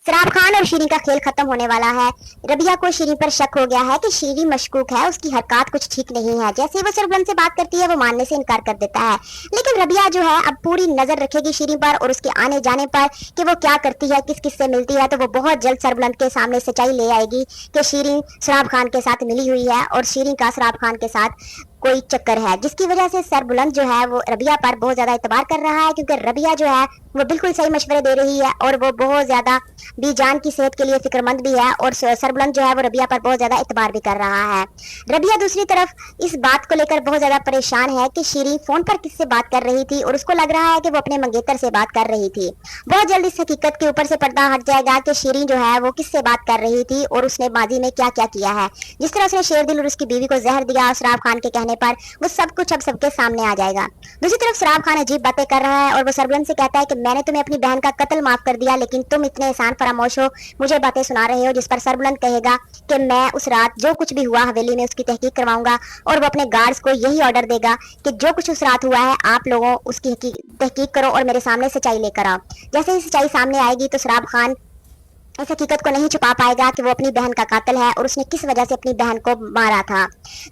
सराब खान और शीरीं का खेल खत्म होने वाला है। रबिया को शीरीं पर शक हो गया है कि शीरीं मशकूक है, उसकी हरकत कुछ ठीक नहीं है। जैसे वो सरबलंद से बात करती है वो मानने से इनकार कर देता है, लेकिन रबिया जो है अब पूरी नजर रखेगी शीरीं पर और उसके आने जाने पर कि वो क्या करती है, किस किस से मिलती है। तो वो बहुत जल्द सरबलंद के सामने सच्चाई ले आएगी कि शीरीं सराब खान के साथ मिली हुई है और शीरीं का सराब खान के साथ कोई चक्कर है, जिसकी वजह से सरबुलंद जो है वो रबिया पर बहुत ज्यादा एतबार कर रहा है, क्योंकि रबिया जो है वो बिल्कुल सही मशवरे दे रही है और वो बहुत ज्यादा बीजान की सेहत के लिए फिक्रमंद भी है और सरबुलंद जो है वो रबिया पर बहुत ज्यादा एतबार भी कर रहा है। रबिया दूसरी तरफ इस बात को लेकर बहुत ज्यादा परेशान है कि शीरीं फोन पर किससे बात कर रही थी और उसको लग रहा है कि वो अपने मंगेतर से बात कर रही थी। बहुत जल्द इस हकीकत के ऊपर से पर्दा हट जाएगा कि शीरीं जो है वो किससे बात कर रही थी और उसने माजी में क्या क्या किया है। जिस तरह उसने शेरदिल और उसकी बीवी को जहर दिया सराब खान के कहने पर, वो सब कुछ अब सबके सामने आ जाएगा। दूसरी तरफ सराब खान अजीब बातें कर रहा है और वो सरबलंद से कहता है कि मैंने तुम्हें अपनी बहन का कत्ल माफ कर दिया, लेकिन तुम इतने एहसान फरामोश हो, मुझे बातें सुना रहे हो। जिस पर सरबलंद कहेगा कि मैं उस रात जो कुछ भी हुआ हवेली में उसकी तहकीक करवाऊंगा और वो अपने गार्ड्स को यही ऑर्डर देगा कि जो कुछ उस रात हुआ है आप लोगों उसकी तहकीक करो और मेरे सामने सच्चाई लेकर आओ। जैसे ही सच्चाई सामने आएगी तो सराब खान इस हकीकत को नहीं छुपा पाएगा कि वो अपनी बहन का कातिल है और उसने किस वजह से अपनी बहन को मारा था।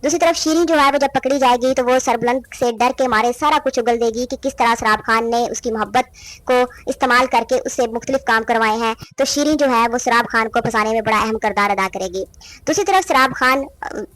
दूसरी तरफ शीरीं जो है वो जब पकड़ी जाएगी तो वो सरबलंद से डर के मारे सारा कुछ उगल देगी कि किस तरह सराब खान ने उसकी मोहब्बत को इस्तेमाल करके उससे मुख्तलिफ काम करवाए हैं। तो शीरीं जो है वो सराब खान को फंसाने में बड़ा अहम किरदार अदा करेगी। दूसरी तरफ सराब खान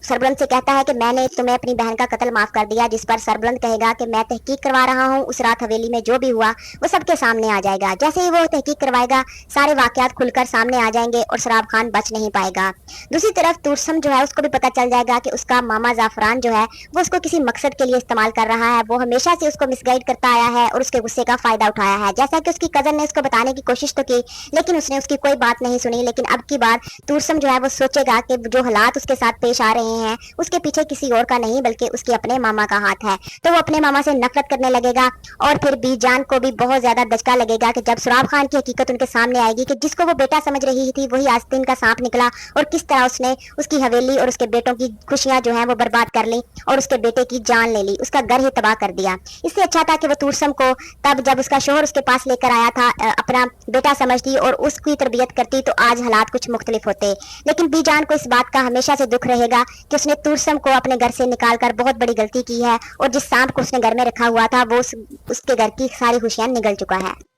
सरबलंद से कहता है कि मैंने तुम्हें अपनी बहन का कत्ल माफ कर दिया, जिस पर सरबलंद कहेगा कि मैं तहकीक करवा रहा हूँ, उस रात हवेली में जो भी हुआ वो सबके सामने आ जाएगा। जैसे ही वो तहकीक करवाएगा सारे वाकयात खुलकर सामने आ जाएंगे और सराब खान बच नहीं पाएगा। दूसरी तरफ तुरसम जो है उसको भी पता चल जाएगा कि उसका मामा जाफरान जो है वो उसको किसी मकसद के लिए इस्तेमाल कर रहा है। वो हमेशा से उसको मिसगाइड करता आया है और उसके गुस्से का फायदा उठाया है। जैसा कि उसकी कजन ने उसको बताने की कोशिश तो की, लेकिन उसने उसकी कोई बात नहीं सुनी। लेकिन अब की बार तुरसम जो है वो सोचेगा कि जो हालात उसके साथ पेश आ रहे हैं उसके पीछे किसी और का नहीं बल्कि उसके अपने मामा का हाथ है। तो वो अपने मामा से नफरत करने लगेगा और फिर बीजान को भी बहुत ज्यादा दचका लगेगा कि जब सराब खान की हकीकत उनके सामने आएगी कि जिसको वो बेटा समझ रही थी वही आस्तीन का सांप निकला और किस तरह उसने उसकी हवेली और उसके बेटों की खुशियां जो है वो बर्बाद कर ली और उसके बेटे की जान ले ली, उसका घर ही तबाह कर दिया। इससे अच्छा था कि वो तुरसम को तब जब उसका शोहर उसके पास लेकर आया था अपना बेटा समझती और उसकी तरबियत करती तो आज हालात कुछ मुख्तलिफ होते। लेकिन बीजान को इस बात का हमेशा से दुख रहेगा कि उसने तुरसम को अपने घर से निकाल कर बहुत बड़ी गलती की है और जिस सांप को उसने घर में रखा हुआ था वो उसके घर की सारी खुशियां निगल चुका है।